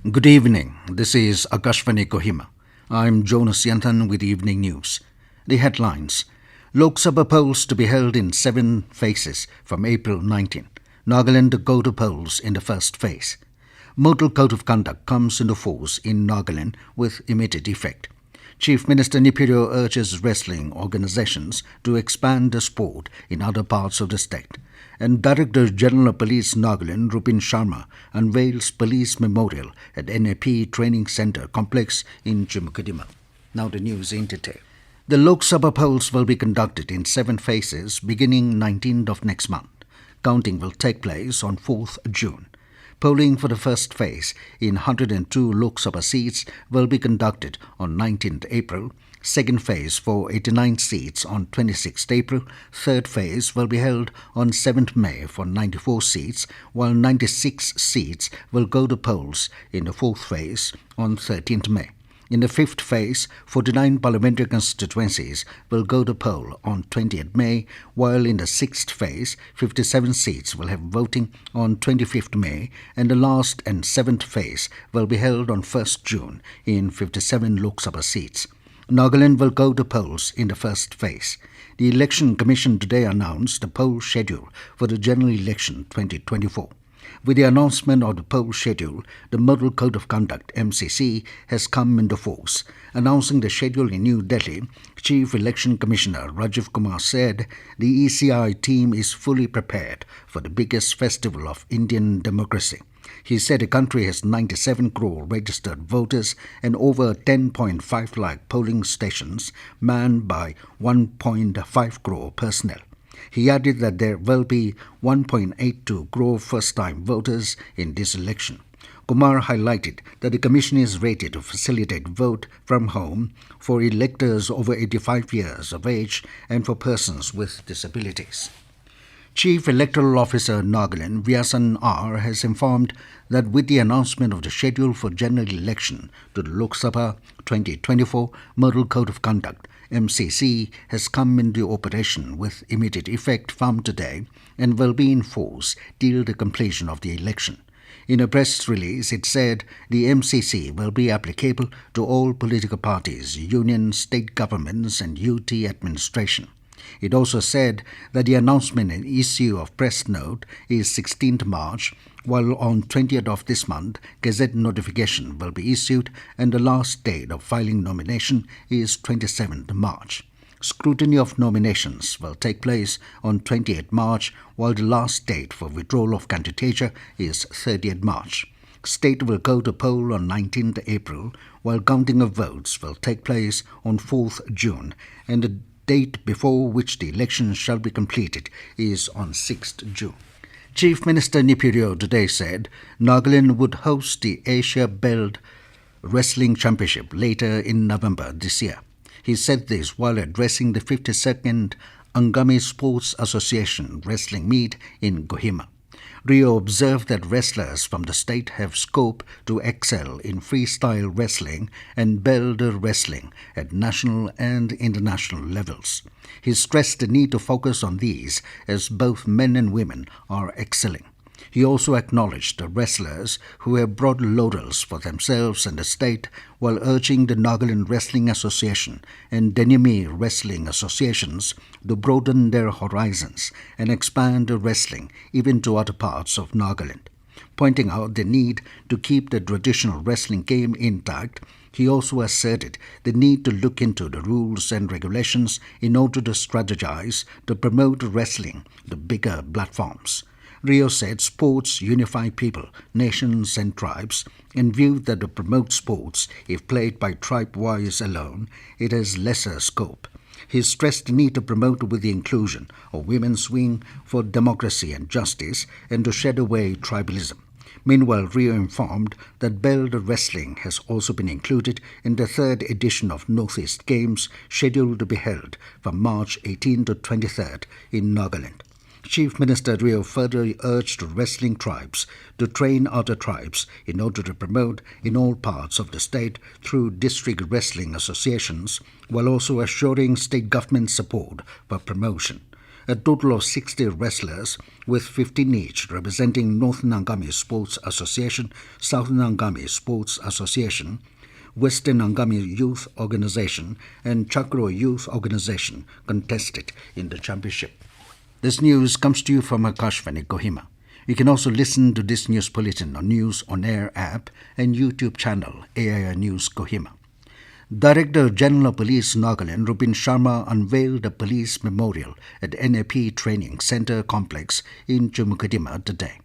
Good evening. This is Akashvani Kohima. I'm Jonas Yanthan with Evening News. The headlines. Lok Sabha polls to be held in 7 phases from April 19. Nagaland to go to polls in the first phase. Model Code of Conduct comes into force in Nagaland with immediate effect. Chief Minister Neiphiu Rio urges wrestling organizations to expand the sport in other parts of the state. And Director General of Police Nagaland, Rupin Sharma, unveils police memorial at NAP Training Centre complex in Chumukedima. Now the news in detail. The Lok Sabha polls will be conducted in 7 phases beginning 19th of next month. Counting will take place on 4th June. Polling for the first phase in 102 Lok Sabha seats will be conducted on 19th April. Second phase for 89 seats on 26th April. Third phase will be held on 7th May for 94 seats, while 96 seats will go to polls in the fourth phase on 13th May. In the fifth phase, 49 parliamentary constituencies will go to poll on 20th May, while in the sixth phase, 57 seats will have voting on 25th May, and the last and seventh phase will be held on 1st June in 57 Lok Sabha seats. Nagaland will go to polls in the first phase. The Election Commission today announced the poll schedule for the general election 2024. With the announcement of the poll schedule, the Model Code of Conduct (MCC) has come into force. Announcing the schedule in New Delhi, Chief Election Commissioner Rajiv Kumar said the ECI team is fully prepared for the biggest festival of Indian democracy. He said the country has 97 crore registered voters and over 10.5 lakh polling stations manned by 1.5 crore personnel. He added that there will be 1.82 crore first-time voters in this election. Kumar highlighted that the Commission is ready to facilitate vote from home for electors over 85 years of age and for persons with disabilities. Chief Electoral Officer Nagaland, Vyasan R., has informed that with the announcement of the schedule for general election to the Lok Sabha 2024 Model Code of Conduct, MCC has come into operation with immediate effect from today and will be in force till the completion of the election. In a press release, it said the MCC will be applicable to all political parties, unions, state governments and UT administration. It also said that the announcement and issue of press note is 16th March, while on 20th of this month, Gazette notification will be issued and the last date of filing nomination is 27th March. Scrutiny of nominations will take place on 28th March, while the last date for withdrawal of candidature is 30th March. State will go to poll on 19th April, while counting of votes will take place on 4th June, and the date before which the election shall be completed is on 6th June. Chief Minister Neiphiu Rio today said Nagaland would host the Asia Belt Wrestling Championship later in November this year. He said this while addressing the 52nd Angami Sports Association wrestling meet in Kohima. Rio observed that wrestlers from the state have scope to excel in freestyle wrestling and belt wrestling at national and international levels. He stressed the need to focus on these as both men and women are excelling. He also acknowledged the wrestlers who have brought laurels for themselves and the state while urging the Nagaland Wrestling Association and Denimi Wrestling Associations to broaden their horizons and expand wrestling even to other parts of Nagaland. Pointing out the need to keep the traditional wrestling game intact, he also asserted the need to look into the rules and regulations in order to strategize to promote wrestling to bigger platforms. Rio said sports unify people, nations and tribes, and viewed that to promote sports, if played by tribe-wise alone, it has lesser scope. He stressed the need to promote with the inclusion of women's wing for democracy and justice and to shed away tribalism. Meanwhile, Rio informed that belt wrestling has also been included in the third edition of Northeast Games scheduled to be held from March 18 to 23rd in Nagaland. Chief Minister Rio further urged wrestling tribes to train other tribes in order to promote in all parts of the state through district wrestling associations, while also assuring state government support for promotion. A total of 60 wrestlers, with 15 each representing Northern Angami Sports Association, Southern Angami Sports Association, Western Angami Youth Organization and Chakro Youth Organization contested in the championship. This news comes to you from Akashvani, Kohima. You can also listen to this news bulletin on News On Air app and YouTube channel AIR News Kohima. Director General of Police Nagaland Rupin Sharma unveiled a police memorial at NAP Training Center Complex in Chumukedima today.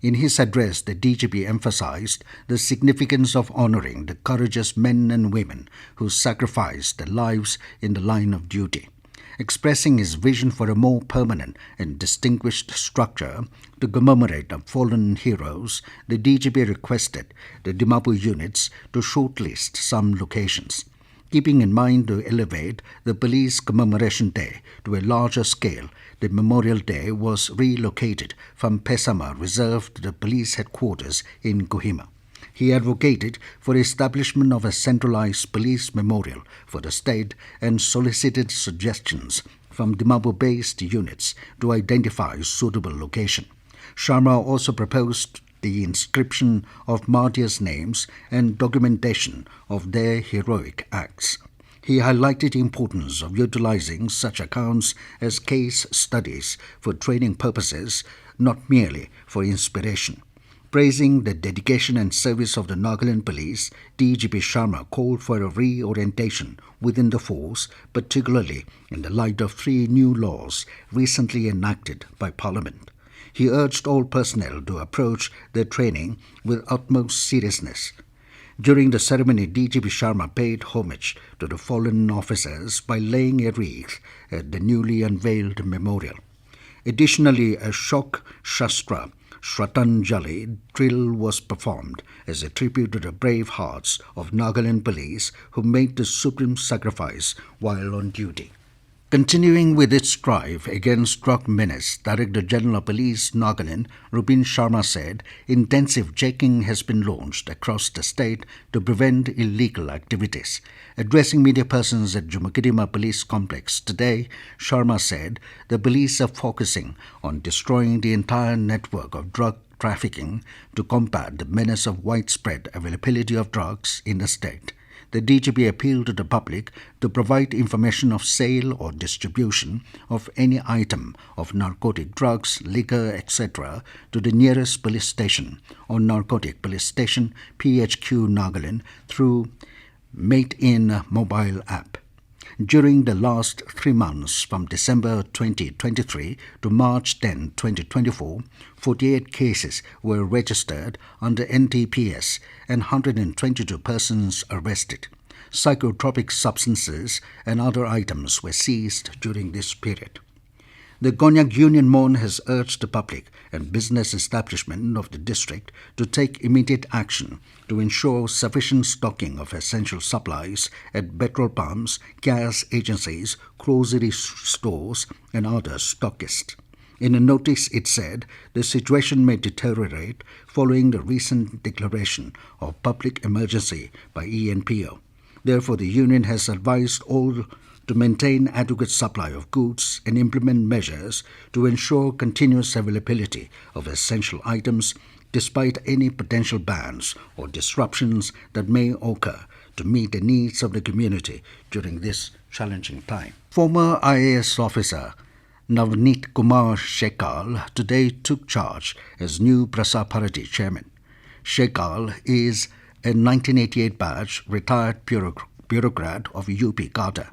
In his address, the DGP emphasized the significance of honoring the courageous men and women who sacrificed their lives in the line of duty. Expressing his vision for a more permanent and distinguished structure to commemorate the fallen heroes, the DGP requested the Dimapur units to shortlist some locations. Keeping in mind to elevate the Police Commemoration Day to a larger scale, the Memorial Day was relocated from Pesama Reserve to the police headquarters in Kohima. He advocated for establishment of a centralized police memorial for the state and solicited suggestions from Dimapur-based units to identify suitable location. Sharma also proposed the inscription of martyrs' names and documentation of their heroic acts. He highlighted the importance of utilizing such accounts as case studies for training purposes, not merely for inspiration. Praising the dedication and service of the Nagaland Police, DGP Sharma called for a reorientation within the force, particularly in the light of 3 new laws recently enacted by Parliament. He urged all personnel to approach their training with utmost seriousness. During the ceremony, DGP Sharma paid homage to the fallen officers by laying a wreath at the newly unveiled memorial. Additionally, a Shok Shastra Shratanjali drill was performed as a tribute to the brave hearts of Nagaland police who made the supreme sacrifice while on duty. Continuing with its strive against drug menace, Director General of Police Nagaland Rupin Sharma said intensive checking has been launched across the state to prevent illegal activities. Addressing media persons at Chumukedima Police Complex today, Sharma said the police are focusing on destroying the entire network of drug trafficking to combat the menace of widespread availability of drugs in the state. The DGP appealed to the public to provide information of sale or distribution of any item of narcotic drugs, liquor, etc. to the nearest police station or narcotic police station PHQ Nagaland through Made in mobile app. During the last 3 months from December 2023 to March 10, 2024, 48 cases were registered under NTPS and 122 persons arrested. Psychotropic substances and other items were seized during this period. The Konyak Union Mon has urged the public and business establishment of the district to take immediate action to ensure sufficient stocking of essential supplies at petrol pumps, gas agencies, grocery stores, and other stockists. In a notice, it said the situation may deteriorate following the recent declaration of public emergency by ENPO. Therefore, the union has advised all to maintain adequate supply of goods and implement measures to ensure continuous availability of essential items despite any potential bans or disruptions that may occur to meet the needs of the community during this challenging time. Former IAS officer Navneet Kumar Shekhar today took charge as new Prasar Bharati chairman. Shekhar is a 1988 batch retired bureaucrat of UP Cadre.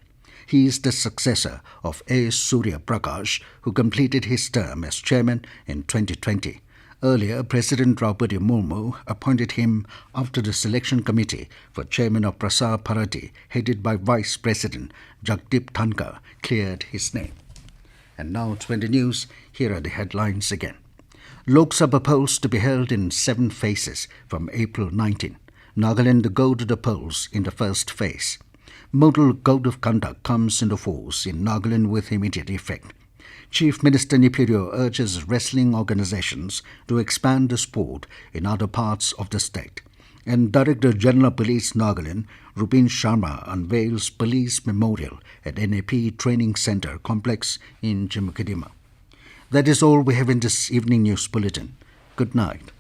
He is the successor of A. Surya Prakash, who completed his term as chairman in 2020. Earlier, President Draupadi Murmu appointed him after the selection committee for chairman of Prasar Bharati, headed by Vice President Jagdeep Dhankar, cleared his name. And now to the news, here are the headlines again. Lok Sabha polls to be held in 7 phases from April 19. Nagaland to go to the polls in the first phase. Model Code of Conduct comes into force in Nagaland with immediate effect. Chief Minister Neiphiu Rio urges wrestling organizations to expand the sport in other parts of the state. And Director General of Police Nagaland Rupin Sharma unveils police memorial at NAP Training Center complex in Chumukedima. That is all we have in this evening news bulletin. Good night.